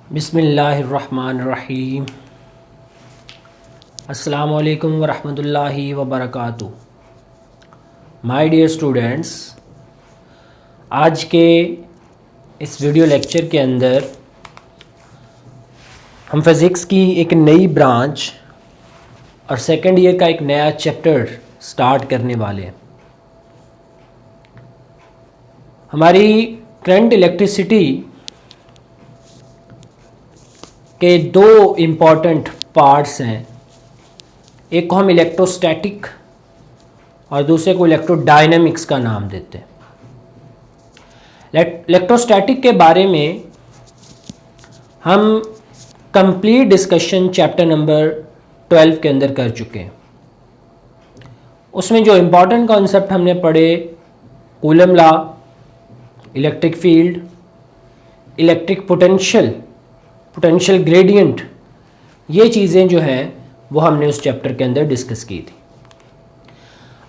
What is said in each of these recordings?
बिस्मिल्लाहिर्रहमानिर्रहीम। अस्सलामुअलैकुम वरहमतुल्लाहि वबरकातुहू। माय डियर स्टूडेंट्स, आज के इस वीडियो लेक्चर के अंदर हम फिज़िक्स की एक नई ब्रांच और सेकेंड ईयर का एक नया चैप्टर स्टार्ट करने वाले हैं। हमारी करंट इलेक्ट्रिसिटी के दो इम्पॉर्टेंट पार्ट्स हैं, एक को हम इलेक्ट्रोस्टैटिक और दूसरे को इलेक्ट्रोडायनेमिक्स का नाम देते हैं। इलेक्ट्रोस्टैटिक के बारे में हम कंप्लीट डिस्कशन चैप्टर नंबर 12 के अंदर कर चुके हैं। उसमें जो इम्पॉर्टेंट कॉन्सेप्ट हमने पढ़े, coulomb law, electric field, electric potential gradient, ये चीज़ें जो हैं वो हमने उस चैप्टर के अंदर डिस्कस की थी।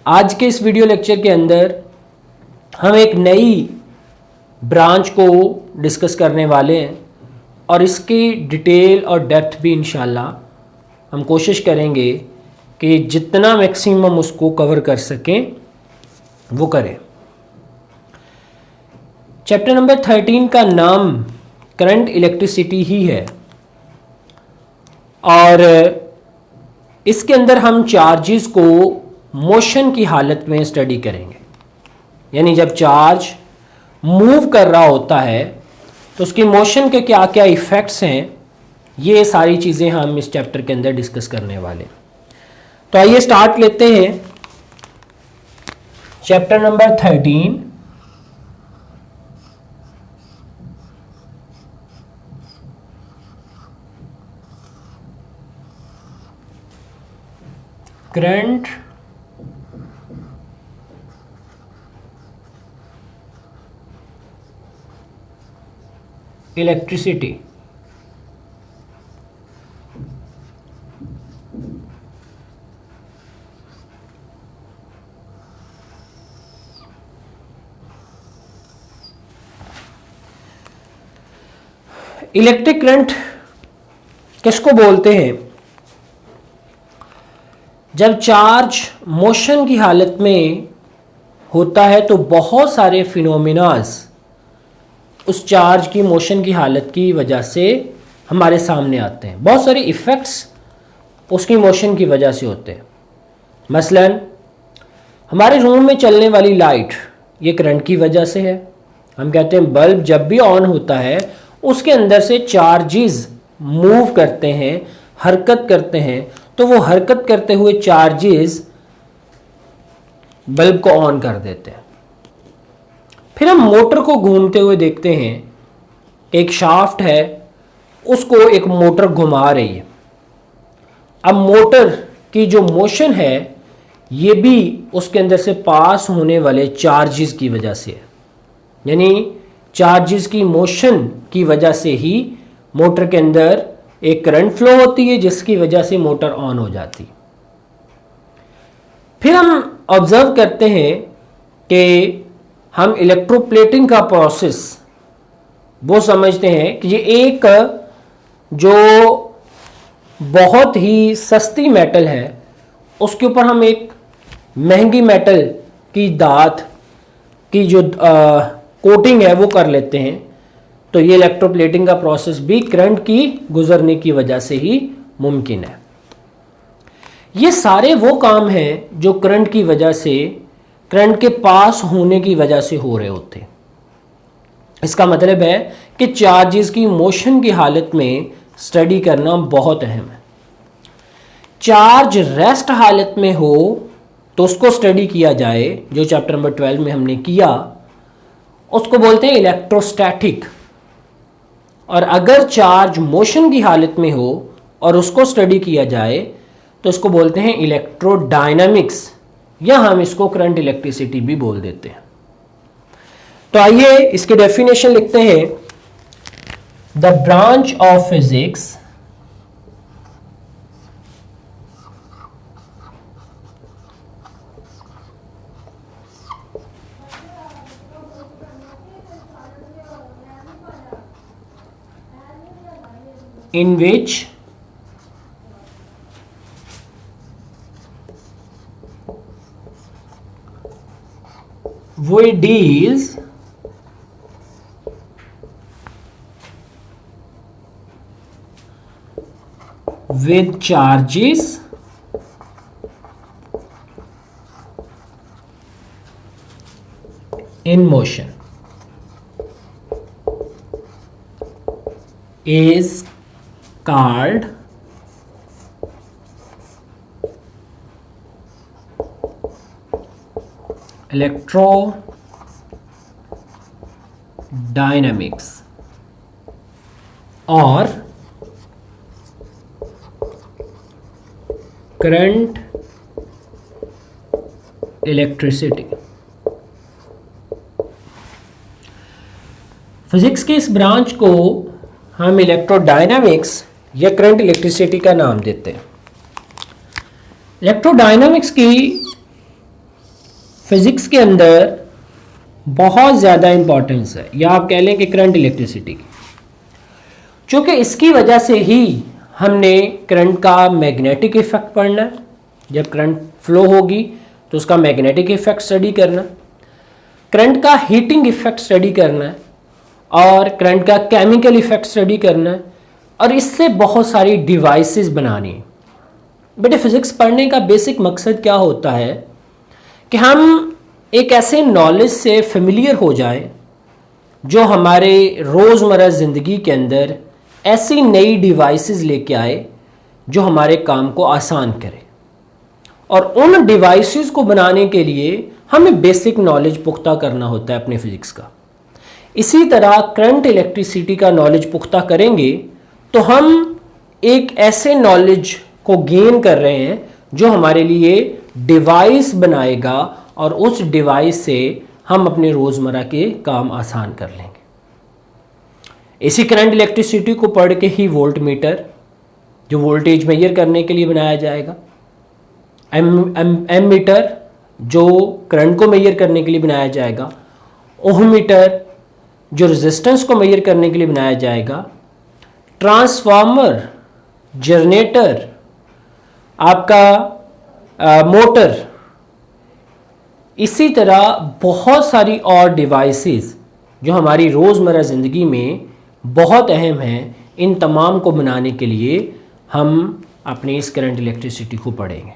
आज के इस वीडियो लेक्चर के अंदर हम एक नई ब्रांच को डिस्कस करने वाले हैं और इसकी डिटेल और डेप्थ भी इंशाल्लाह हम कोशिश करेंगे कि जितना मैक्सिमम उसको कवर कर सकें वो करें। चैप्टर नंबर 13 का नाम करंट इलेक्ट्रिसिटी ही है और इसके अंदर हम चार्जेस को मोशन की हालत में स्टडी करेंगे। यानी जब चार्ज मूव कर रहा होता है तो उसकी मोशन के क्या क्या इफ़ेक्ट्स हैं, ये सारी चीज़ें हम इस चैप्टर के अंदर डिस्कस करने वाले हैं। तो आइए स्टार्ट लेते हैं chapter number 13। Current electricity. Electric current किसको बोलते हैं? जब चार्ज मोशन की हालत में होता है तो बहुत सारे फिनोमिनास उस चार्ज की मोशन की हालत की वजह से हमारे सामने आते हैं। बहुत सारे इफ़ेक्ट्स उसकी मोशन की वजह से होते हैं। मसलन हमारे रूम में चलने वाली लाइट, ये करंट की वजह से है। हम कहते हैं बल्ब जब भी ऑन होता है उसके अंदर से चार्जेस मूव करते हैं, हरकत करते हैं, तो वो हरकत करते हुए चार्जेस बल्ब को ऑन कर देते हैं। फिर हम मोटर को घूमते हुए देखते हैं, एक शाफ्ट है, उसको एक मोटर घुमा रही है। अब मोटर की जो मोशन है ये भी उसके अंदर से पास होने वाले चार्जेस की वजह से है। यानी चार्जेस की मोशन की वजह से ही मोटर के अंदर एक करंट फ्लो होती है जिसकी वजह से मोटर ऑन हो जाती है। फिर हम ऑब्जर्व करते हैं कि हम इलेक्ट्रोप्लेटिंग का प्रोसेस वो समझते हैं कि ये एक जो बहुत ही सस्ती मेटल है उसके ऊपर हम एक महंगी मेटल की धात की जो कोटिंग है वो कर लेते हैं। तो ये इलेक्ट्रोप्लेटिंग का प्रोसेस भी करंट की गुजरने की वजह से ही मुमकिन है। ये सारे वो काम हैं जो करंट की वजह से, करंट के पास होने की वजह से हो रहे होते हैं। इसका मतलब है कि चार्जेस की मोशन की हालत में स्टडी करना बहुत अहम है। चार्ज रेस्ट हालत में हो तो उसको स्टडी किया जाए, जो चैप्टर नंबर 12 में हमने किया, उसको बोलते हैं इलेक्ट्रोस्टैटिक। और अगर चार्ज मोशन की हालत में हो और उसको स्टडी किया जाए तो उसको बोलते हैं इलेक्ट्रोडायनामिक्स, या हम इसको करंट इलेक्ट्रिसिटी भी बोल देते हैं। तो आइए इसके डेफिनेशन लिखते हैं। The branch of physics in which we deals with charges in motion is called electrodynamics or current electricity. Physics के इस ब्रांच को हम इलेक्ट्रोडायनामिक्स या करंट इलेक्ट्रिसिटी का नाम देते हैं। इलेक्ट्रोडायनामिक्स की फिजिक्स के अंदर बहुत ज़्यादा इंपॉर्टेंस है, या आप कह लें कि करंट इलेक्ट्रिसिटी की, चूँकि इसकी वजह से ही हमने करंट का मैग्नेटिक इफेक्ट पढ़ना है। जब करंट फ्लो होगी तो उसका मैग्नेटिक इफेक्ट स्टडी करना, करंट का हीटिंग इफेक्ट स्टडी करना है, और करंट का केमिकल इफेक्ट स्टडी करना है, और इससे बहुत सारी डिवाइसेस बनानी है। बेटे फिज़िक्स पढ़ने का बेसिक मकसद क्या होता है कि हम एक ऐसे नॉलेज से फेमिलियर हो जाएं जो हमारे रोज़मर्रा ज़िंदगी के अंदर ऐसी नई डिवाइसेस लेके आए जो हमारे काम को आसान करे, और उन डिवाइसेस को बनाने के लिए हमें बेसिक नॉलेज पुख्ता करना होता है अपने फिज़िक्स का। इसी तरह करंट इलेक्ट्रिसिटी का नॉलेज पुख्ता करेंगे तो हम एक ऐसे नॉलेज को गेन कर रहे हैं जो हमारे लिए डिवाइस बनाएगा, और उस डिवाइस से हम अपने रोज़मर्रा के काम आसान कर लेंगे। इसी करंट इलेक्ट्रिसिटी को पढ़ के ही वोल्ट मीटर, जो वोल्टेज मेजर करने के लिए बनाया जाएगा, एम मीटर जो करंट को मेजर करने के लिए बनाया जाएगा, ओम मीटर जो रेजिस्टेंस को मेजर करने के लिए बनाया जाएगा, ट्रांसफार्मर, जनरेटर, आपका मोटर, इसी तरह बहुत सारी और डिवाइसेस जो हमारी रोज़मर्रा ज़िंदगी में बहुत अहम हैं। इन तमाम को बनाने के लिए हम अपने इस करंट इलेक्ट्रिसिटी को पढ़ेंगे।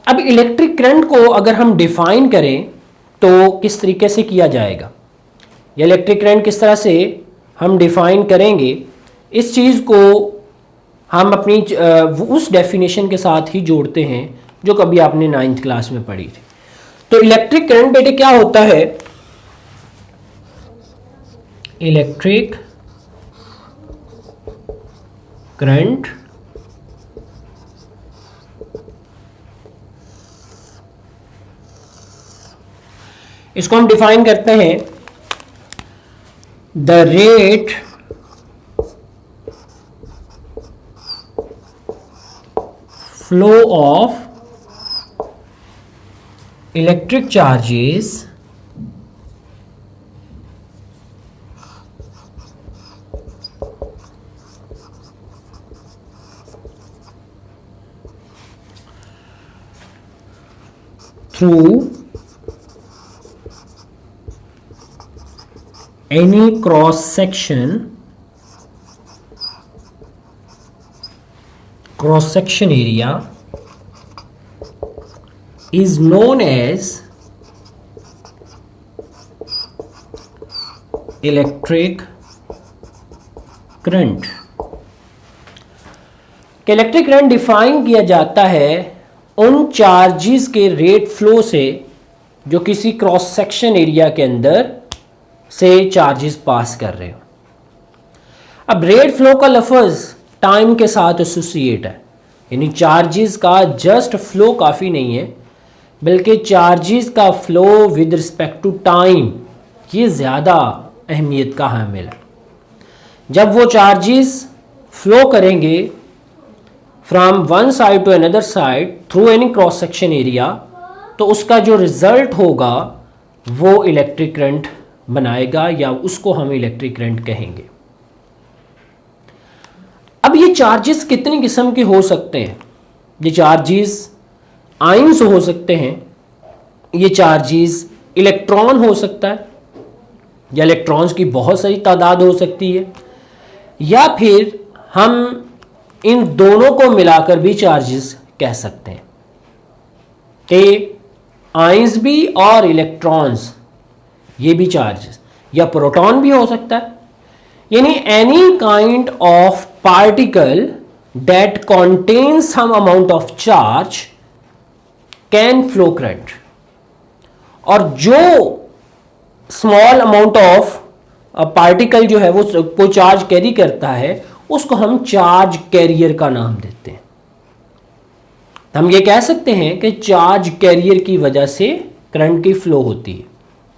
अब इलेक्ट्रिक करंट को अगर हम डिफ़ाइन करें तो किस तरीके से किया जाएगा, या इलेक्ट्रिक करंट किस तरह से हम डिफ़ाइन करेंगे, इस चीज़ को हम अपनी उस डेफिनेशन के साथ ही जोड़ते हैं जो कभी आपने 9th क्लास में पढ़ी थी। तो इलेक्ट्रिक करंट बेटे क्या होता है? इलेक्ट्रिक करंट इसको हम डिफाइन करते हैं the rate flow of electric charges through any cross section area is known as electric current. Electric current define किया जाता है उन चार्जेस के रेट फ्लो से जो किसी क्रॉस सेक्शन एरिया के अंदर से चार्जेस पास कर रहे हो। अब रेट फ्लो का लफ्ज़ टाइम के साथ एसोसिएट है, यानी चार्जेस का जस्ट फ्लो काफ़ी नहीं है, बल्कि चार्जेस का flow with respect to time ये ज़्यादा अहमियत का हामिल है। जब वो चार्जेस फ्लो करेंगे from one side to another side through any cross section area, तो उसका जो रिज़ल्ट होगा वो इलेक्ट्रिक करंट बनाएगा, या उसको हम इलेक्ट्रिक करंट कहेंगे। अब ये चार्जेस कितनी किस्म के हो सकते हैं? ये चार्जेस आयंस हो सकते हैं, ये चार्जेस इलेक्ट्रॉन हो सकता है, या इलेक्ट्रॉन्स की बहुत सारी तादाद हो सकती है, या फिर हम इन दोनों को मिलाकर भी चार्जेस कह सकते हैं कि आयंस भी और इलेक्ट्रॉन्स ये भी चार्जेस, या प्रोटॉन भी हो सकता है। यानी any kind of particle that contains some amount of charge can flow current, और जो स्मॉल अमाउंट ऑफ पार्टिकल जो है वो चार्ज कैरी करता है उसको हम चार्ज कैरियर का नाम देते हैं। हम ये कह सकते हैं कि चार्ज कैरियर की वजह से करंट की फ्लो होती है,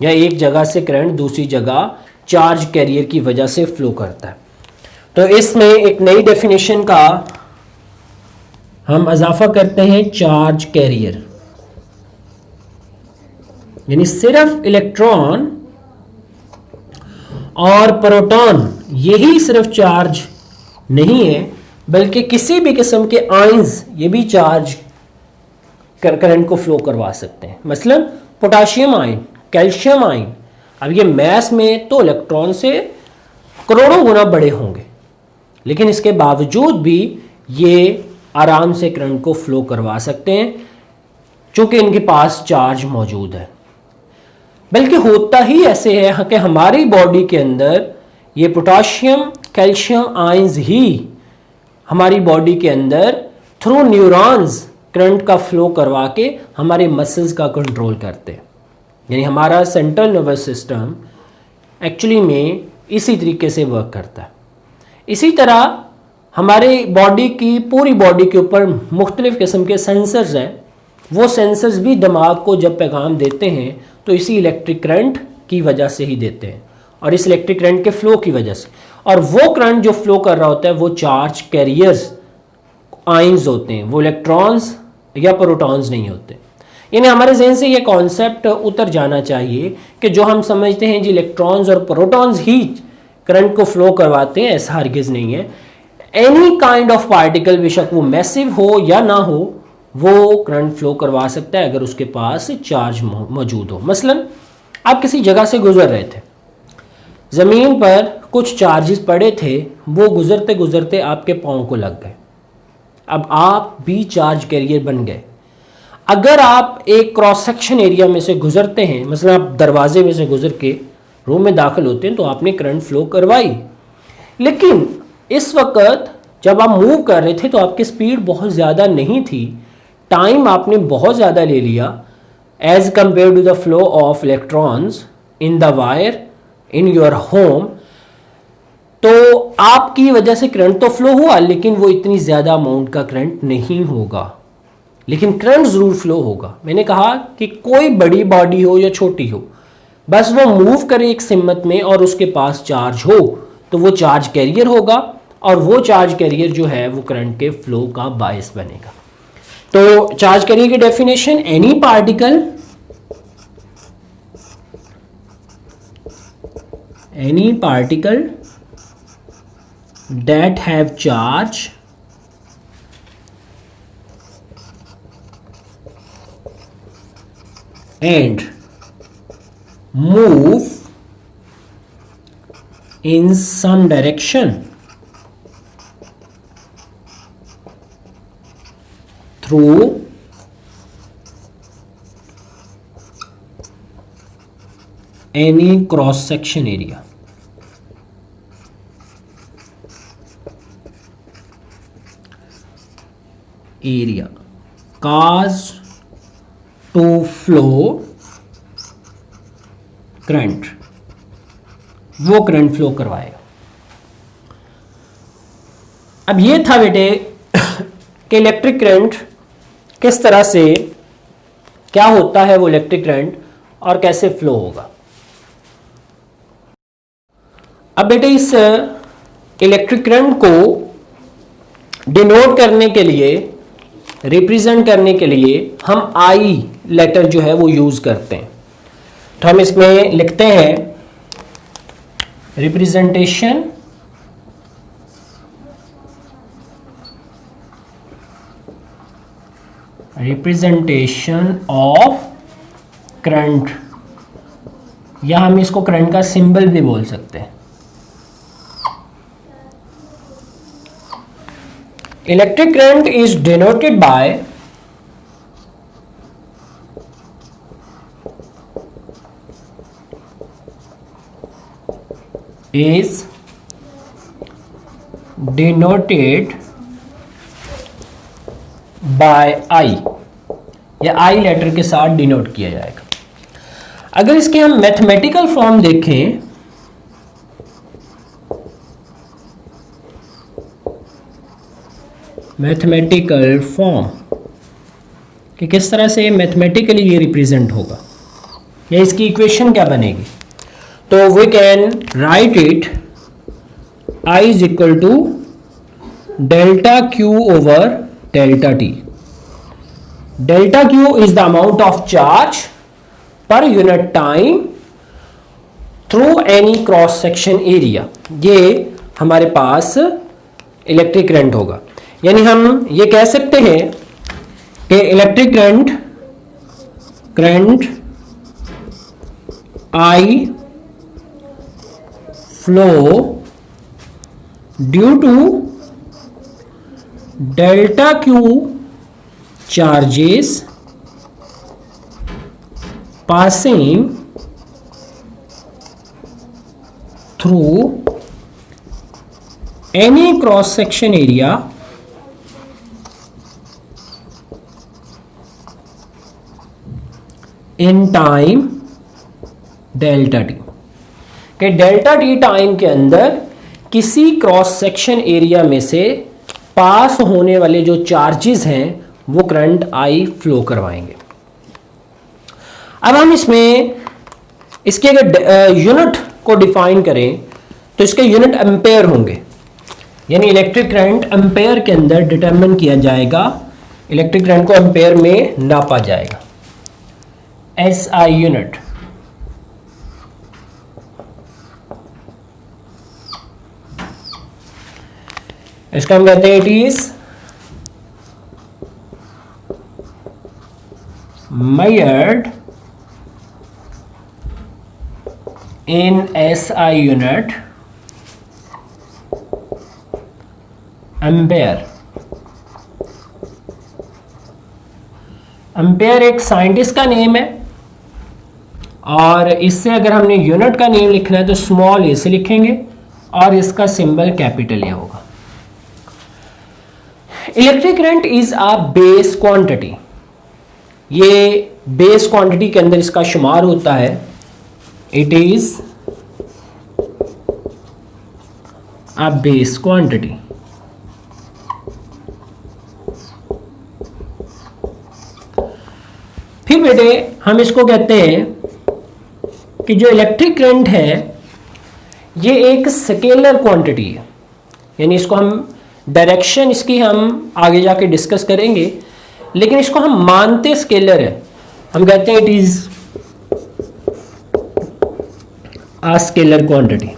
या एक जगह से करंट दूसरी जगह चार्ज कैरियर की वजह से फ्लो करता है। तो इसमें एक नई डेफिनेशन का हम इजाफा करते हैं, चार्ज कैरियर, यानी सिर्फ इलेक्ट्रॉन और प्रोटॉन यही सिर्फ चार्ज नहीं है, बल्कि किसी भी किस्म के आयंस ये भी चार्ज करंट को फ्लो करवा सकते हैं। मसलन पोटाशियम आयन, कैल्शियम आयन, अब ये मैस में तो इलेक्ट्रॉन से करोड़ों गुना बड़े होंगे, लेकिन इसके बावजूद भी ये आराम से करंट को फ्लो करवा सकते हैं चूंकि इनके पास चार्ज मौजूद है। बल्कि होता ही ऐसे है कि हमारी बॉडी के अंदर ये पोटाशियम कैल्शियम आयंस ही हमारी बॉडी के अंदर थ्रू न्यूरॉन्स करंट का फ्लो करवा के हमारे मसल्स का कंट्रोल करते हैं। यानी हमारा सेंट्रल नर्वस सिस्टम एक्चुअली में इसी तरीके से वर्क करता है। इसी तरह हमारे बॉडी की पूरी बॉडी के ऊपर मुख्तलिफ किस्म के सेंसर्स हैं, वो सेंसर्स भी दिमाग को जब पैगाम देते हैं तो इसी इलेक्ट्रिक करंट की वजह से ही देते हैं, और इस इलेक्ट्रिक करंट के फ्लो की वजह से। और वो करंट जो फ्लो कर रहा होता है वो चार्ज कैरियर्स आयंस होते हैं, वो इलेक्ट्रॉन्स या प्रोटॉन्स नहीं होते। यानी हमारे जहन से ये कॉन्सेप्ट उतर जाना चाहिए कि जो हम समझते हैं जी इलेक्ट्रॉन्स और प्रोटॉन्स ही करंट को फ्लो करवाते हैं, ऐसा हरगिज़ नहीं है। एनी काइंड ऑफ पार्टिकल, बेशक वो मैसिव हो या ना हो, वो करंट फ्लो करवा सकता है अगर उसके पास चार्ज मौजूद हो। मसलन आप किसी जगह से गुजर रहे थे, ज़मीन पर कुछ चार्जेस पड़े थे, वो गुजरते गुजरते आपके पाँव को लग गए, अब आप भी चार्ज कैरियर बन गए। अगर आप एक क्रॉस सेक्शन एरिया में से गुजरते हैं, मसलन आप दरवाजे में से गुजर के रूम में दाखिल होते हैं, तो आपने करंट फ्लो करवाई, लेकिन इस वक्त जब आप मूव कर रहे थे तो आपकी स्पीड बहुत ज़्यादा नहीं थी, टाइम आपने बहुत ज़्यादा ले लिया as compare to the flow of electrons in the wire in your home. तो आपकी वजह से करंट तो फ्लो हुआ, लेकिन वो इतनी ज़्यादा अमाउंट का करंट नहीं होगा, लेकिन करंट ज़रूर फ्लो होगा। मैंने कहा कि कोई बड़ी बॉडी हो या छोटी हो, बस वो मूव करे एक सिमत में और उसके पास चार्ज हो, तो वो चार्ज कैरियर होगा, और वो चार्ज कैरियर जो है वो करंट के फ्लो का बायस बनेगा। तो चार्ज कैरियर की definition, any particle that have charge and move in some direction through any cross section area. Caused to flow current, वो करंट फ्लो करवाएगा। अब ये था बेटे कि इलेक्ट्रिक करंट किस तरह से, क्या होता है वो इलेक्ट्रिक करंट और कैसे फ्लो होगा। अब बेटे इस इलेक्ट्रिक करंट को डिनोट करने के लिए, रिप्रेजेंट करने के लिए हम आई लेटर जो है वो यूज करते हैं। तो हम इसमें लिखते हैं रिप्रेजेंटेशन रिप्रेजेंटेशन ऑफ करंट, या हम इसको करंट का सिंबल भी बोल सकते हैं। Electric current is denoted by is denoted by I, या I लेटर के साथ डिनोट किया जाएगा। अगर इसके हम मैथमेटिकल फॉर्म देखें, मैथमेटिकल फॉर्म कि किस तरह से मैथमेटिकली ये रिप्रेजेंट होगा या इसकी इक्वेशन क्या बनेगी, तो we can write it I is equal to delta Q over delta T। Delta Q is the amount of charge per unit time through any cross section area. ये हमारे पास electric current होगा। यानी हम ये कह सकते हैं कि electric current I flow due to delta Q charges passing through any cross section area in time delta t, कि डेल्टा टी टाइम के अंदर किसी क्रॉस सेक्शन एरिया में से पास होने वाले जो चार्जेस हैं वो करंट आई फ्लो करवाएंगे। अब हम इसमें इसके अगर यूनिट को डिफाइन करें तो इसके यूनिट एम्पेयर होंगे, यानी इलेक्ट्रिक करंट एम्पेयर के अंदर डिटरमिन किया जाएगा, इलेक्ट्रिक करंट को एम्पेयर में नापा जाएगा। SI यूनिट, इसको हम कहते हैं it is measured in SI unit ampere. Ampere एक साइंटिस्ट का नेम है और इससे अगर हमने यूनिट का नेम लिखना है तो स्मॉल ए से लिखेंगे और इसका सिंबल कैपिटल ए होगा। Electric current is a base quantity, ये बेस क्वांटिटी के अंदर इसका शुमार होता है। It is a base quantity. फिर बेटे हम इसको कहते हैं कि जो इलेक्ट्रिक करंट है ये एक स्केलर क्वांटिटी है, यानी इसको हम डायरेक्शन इसकी हम आगे जाके डिस्कस करेंगे, लेकिन इसको हम मानते स्केलर है। हम कहते हैं it is a scalar quantity.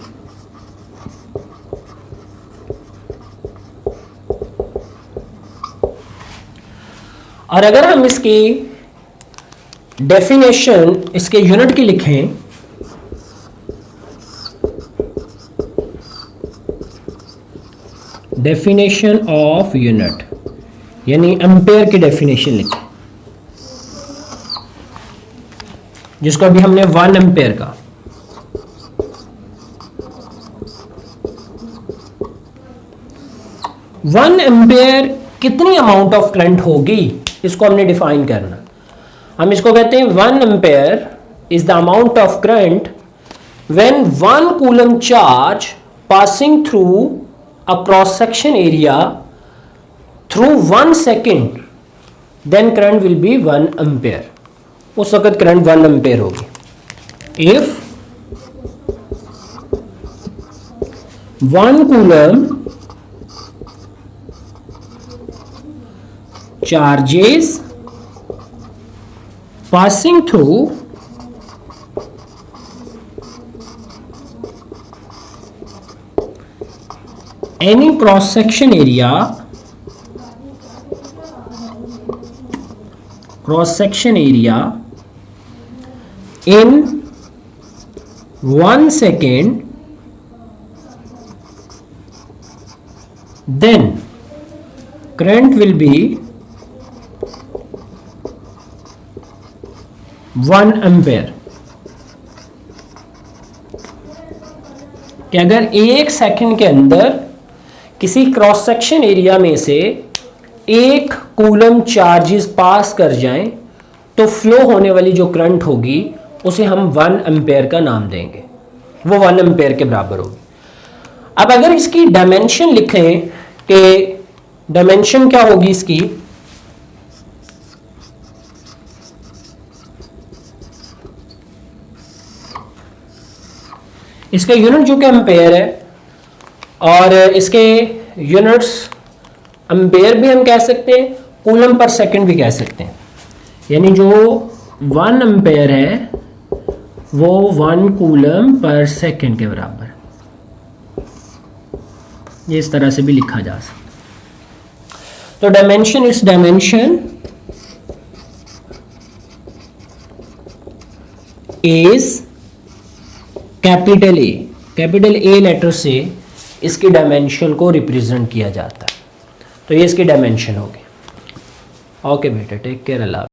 और अगर हम इसकी डेफिनेशन इसके यूनिट की लिखें डेफिनेशन ऑफ यूनिट, यानी एम्पेयर की डेफिनेशन लिखें, जिसको अभी हमने 1 एम्पेयर का। वन एम्पेयर कितनी अमाउंट ऑफ करंट होगी इसको हमने डिफाइन करना। हम इसको कहते हैं 1 ampere is the amount of current when 1 coulomb charge passing through a cross section area through 1 second, then current will be 1 ampere। उस वक्त करंट 1 एम्पेयर होगी। if 1 coulomb charges passing through any cross section area cross section area in 1 second, then current will be 1 ampere. कि अगर 1 second के अंदर किसी cross section area में से 1 कूलम चार्जेस पास कर जाएं तो फ्लो होने वाली जो करंट होगी उसे हम 1 एम्पेयर का नाम देंगे, वो 1 एम्पेयर के बराबर होगी। अब अगर इसकी डायमेंशन लिखें कि डायमेंशन क्या होगी इसकी, इसका यूनिट जो कि एम्पेयर है और इसके यूनिट्स एम्पेयर भी हम कह सकते हैं, कूलम पर सेकंड भी कह सकते हैं। यानी जो 1 एम्पेयर है वो 1 कूलम पर सेकंड के बराबर, ये इस तरह से भी लिखा जा सकता। तो डायमेंशन, इस dimension is capital A, capital A letter से इसकी डायमेंशन को रिप्रेजेंट किया जाता है। तो ये इसकी डायमेंशन होगी। ओके बेटा, टेक केयर, अल्लाह।